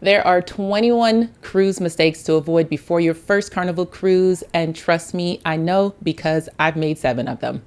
There are 21 cruise mistakes to avoid before your first Carnival cruise, and trust me, I know because I've made 7 of them.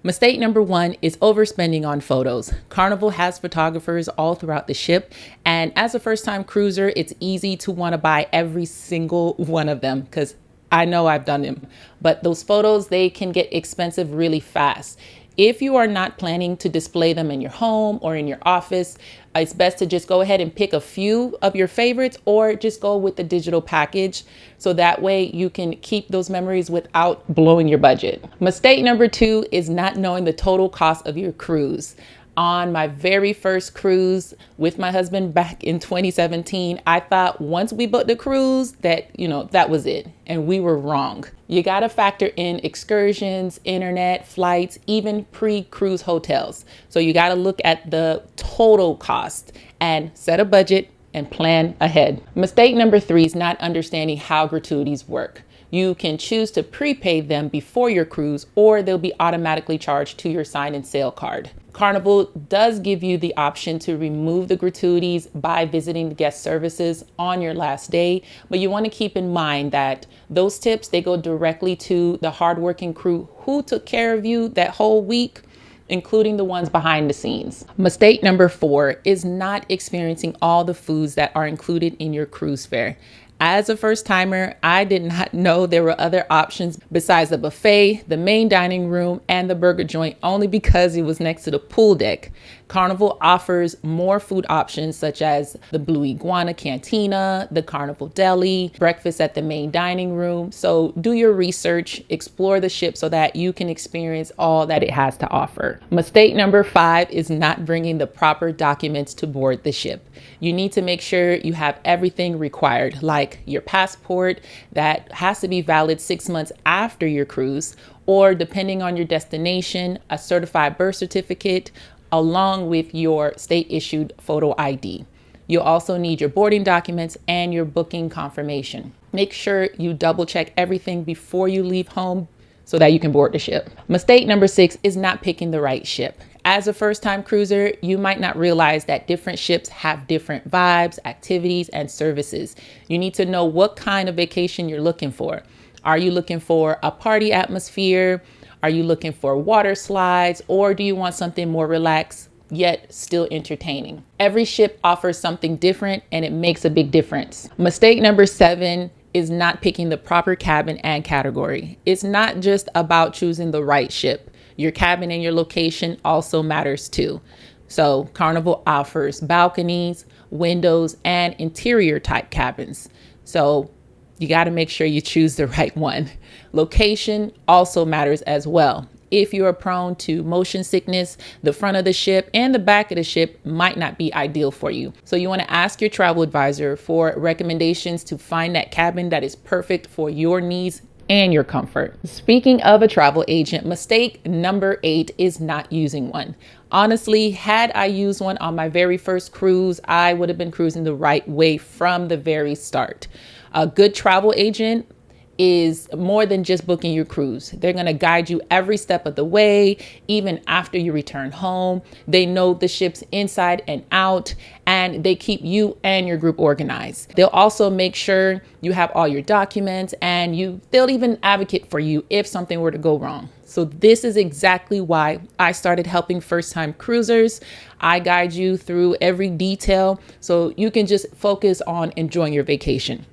Mistake number 1 is overspending on photos. Carnival has photographers all throughout the ship, and as a first-time cruiser, it's easy to want to buy every single one of them because I know I've done them. But those photos, they can get expensive really fast. If you are not planning to display them in your home or in your office, it's best to just go ahead and pick a few of your favorites or just go with the digital package. So that way you can keep those memories without blowing your budget. Mistake number 2 is not knowing the total cost of your cruise. On my very first cruise with my husband back in 2017, I thought once we booked the cruise that, that was it. And we were wrong. You got to factor in excursions, internet, flights, even pre-cruise hotels. So you got to look at the total cost and set a budget and plan ahead. Mistake number 3 is not understanding how gratuities work. You can choose to prepay them before your cruise, or they'll be automatically charged to your sign and sale card. Carnival does give you the option to remove the gratuities by visiting the guest services on your last day, but you want to keep in mind that those tips, they go directly to the hardworking crew who took care of you that whole week, including the ones behind the scenes. Mistake number 4 is not experiencing all the foods that are included in your cruise fare. As a first timer, I did not know there were other options besides the buffet, the main dining room, and the burger joint only because it was next to the pool deck. Carnival offers more food options such as the Blue Iguana Cantina, the Carnival Deli, breakfast at the main dining room. So do your research, explore the ship so that you can experience all that it has to offer. Mistake number 5 is not bringing the proper documents to board the ship. You need to make sure you have everything required, like your passport that has to be valid 6 months after your cruise, or depending on your destination, a certified birth certificate, along with your state issued photo ID. You'll also need your boarding documents and your booking confirmation. Make sure you double check everything before you leave home so that you can board the ship. Mistake number 6 is not picking the right ship. As a first-time cruiser, you might not realize that different ships have different vibes, activities, and services. You need to know what kind of vacation you're looking for. Are you looking for a party atmosphere? Are you looking for water slides? Or do you want something more relaxed, yet still entertaining? Every ship offers something different, and it makes a big difference. Mistake number 7 is not picking the proper cabin and category. It's not just about choosing the right ship. Your cabin and your location also matters too. So Carnival offers balconies, windows, and interior type cabins. So you got to make sure you choose the right one. Location also matters as well. If you are prone to motion sickness, the front of the ship and the back of the ship might not be ideal for you. So you want to ask your travel advisor for recommendations to find that cabin that is perfect for your needs and your comfort. Speaking of a travel agent, mistake number 8 is not using one. Honestly, had I used one on my very first cruise, I would have been cruising the right way from the very start. A good travel agent is more than just booking your cruise. They're going to guide you every step of the way, even after you return home. They know the ship's inside and out, and they keep you and your group organized. They'll also make sure you have all your documents, and they'll even advocate for you if something were to go wrong. So this is exactly why I started helping first-time cruisers. I guide you through every detail so you can just focus on enjoying your vacation.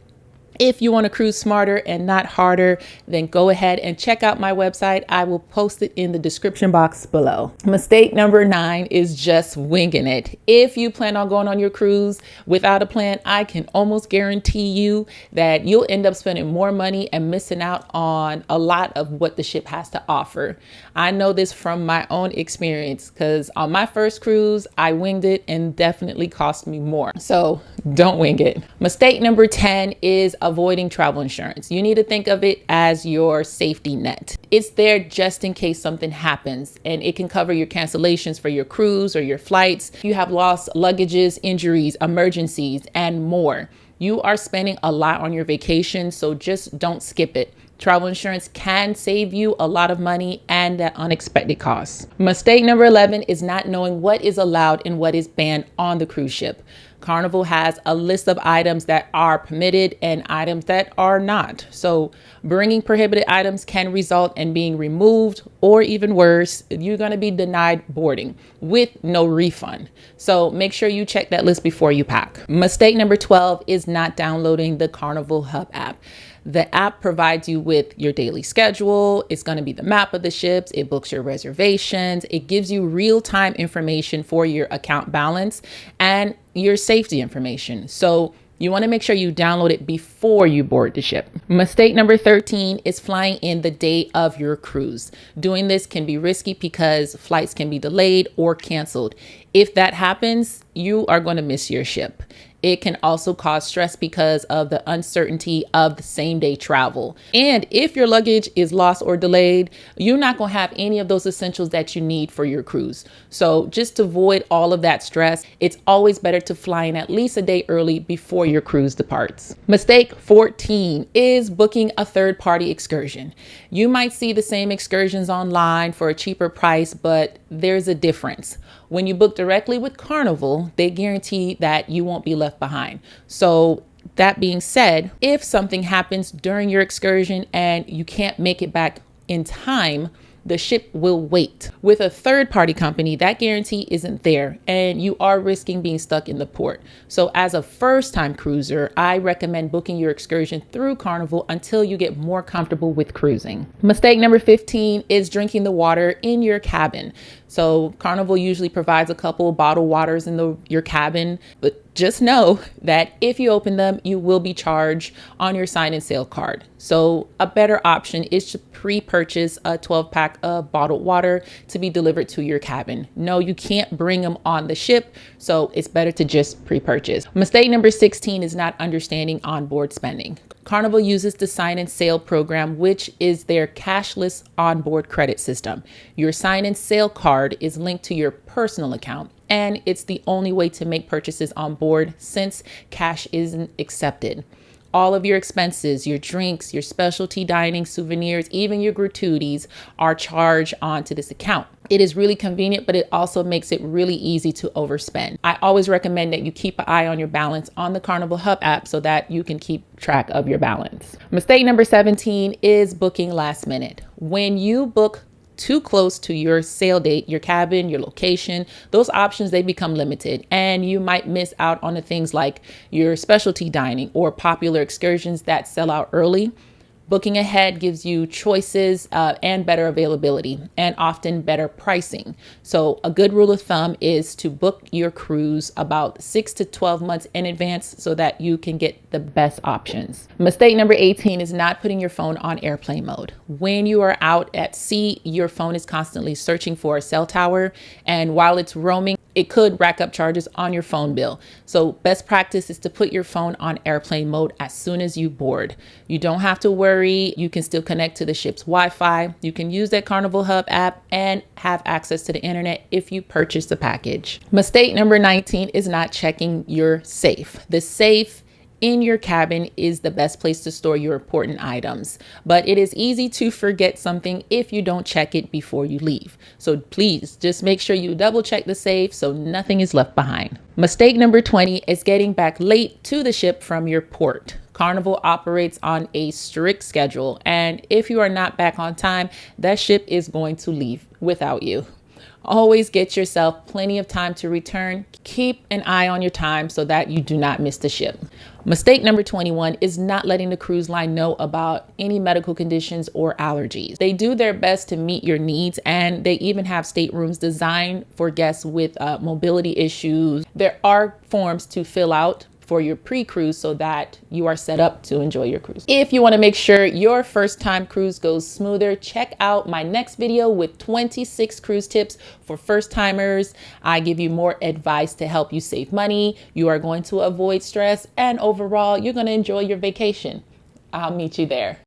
If you want to cruise smarter and not harder, then go ahead and check out my website. I will post it in the description box below. Mistake number 9 is just winging it. If you plan on going on your cruise without a plan, I can almost guarantee you that you'll end up spending more money and missing out on a lot of what the ship has to offer. I know this from my own experience because on my first cruise, I winged it and definitely cost me more. So don't wing it. Mistake number 10 is avoiding travel insurance. You need to think of it as your safety net. It's there just in case something happens, and it can cover your cancellations for your cruise or your flights. You have lost luggages, injuries, emergencies, and more. You are spending a lot on your vacation, so just don't skip it. Travel insurance can save you a lot of money and that unexpected costs. Mistake number 11 is not knowing what is allowed and what is banned on the cruise ship. Carnival has a list of items that are permitted and items that are not. So bringing prohibited items can result in being removed, or even worse, you're going to be denied boarding with no refund. So make sure you check that list before you pack. Mistake number 12 is not downloading the Carnival Hub app. The app provides you with your daily schedule. It's going to be the map of the ships. It books your reservations. It gives you real-time information for your account balance and your safety information. So you want to make sure you download it before you board the ship. Mistake number 13 is flying in the day of your cruise. Doing this can be risky because flights can be delayed or canceled. If that happens, you are going to miss your ship. It can also cause stress because of the uncertainty of the same day travel. And if your luggage is lost or delayed, you're not going to have any of those essentials that you need for your cruise. So just to avoid all of that stress, it's always better to fly in at least a day early before your cruise departs. Mistake 14 is booking a third-party excursion. You might see the same excursions online for a cheaper price, but there's a difference. When you book directly with Carnival, they guarantee that you won't be left behind. So that being said, if something happens during your excursion and you can't make it back in time, the ship will wait. With a third-party company, that guarantee isn't there and you are risking being stuck in the port. So as a first-time cruiser, I recommend booking your excursion through Carnival until you get more comfortable with cruising. Mistake number 15 is drinking the water in your cabin. So Carnival usually provides a couple bottled waters in your cabin, but just know that if you open them, you will be charged on your sign and sale card. So a better option is to pre-purchase a 12-pack of bottled water to be delivered to your cabin. No, you can't bring them on the ship, so it's better to just pre-purchase. Mistake number 16 is not understanding onboard spending. Carnival uses the sign and sale program, which is their cashless onboard credit system. Your sign and sale card is linked to your personal account, and it's the only way to make purchases on board since cash isn't accepted. All of your expenses, your drinks, your specialty dining, souvenirs, even your gratuities are charged onto this account. It is really convenient, but it also makes it really easy to overspend. I always recommend that you keep an eye on your balance on the Carnival Hub app so that you can keep track of your balance. Mistake number 17 is booking last minute. When you book too close to your sail date, your cabin, your location, those options, they become limited and you might miss out on the things like your specialty dining or popular excursions that sell out early. Booking ahead gives you choices and better availability and often better pricing. So a good rule of thumb is to book your cruise about 6 to 12 months in advance so that you can get the best options. Mistake number 18 is not putting your phone on airplane mode. When you are out at sea, your phone is constantly searching for a cell tower, and while it's roaming, it could rack up charges on your phone bill. So best practice is to put your phone on airplane mode as soon as you board. You don't have to worry. You can still connect to the ship's Wi-Fi. You can use that Carnival Hub app and have access to the internet if you purchase the package. Mistake number 19 is not checking your safe. The safe in your cabin is the best place to store your important items, but it is easy to forget something if you don't check it before you leave. So please just make sure you double check the safe so nothing is left behind. Mistake number 20 is getting back late to the ship from your port. Carnival operates on a strict schedule, and if you are not back on time, that ship is going to leave without you. Always get yourself plenty of time to return. Keep an eye on your time so that you do not miss the ship. Mistake number 21 is not letting the cruise line know about any medical conditions or allergies. They do their best to meet your needs, and they even have staterooms designed for guests with mobility issues. There are forms to fill out for your pre-cruise so that you are set up to enjoy your cruise. If you want to make sure your first time cruise goes smoother, check out my next video with 26 cruise tips for first timers. I give you more advice to help you save money. You are going to avoid stress, and overall, you're going to enjoy your vacation. I'll meet you there.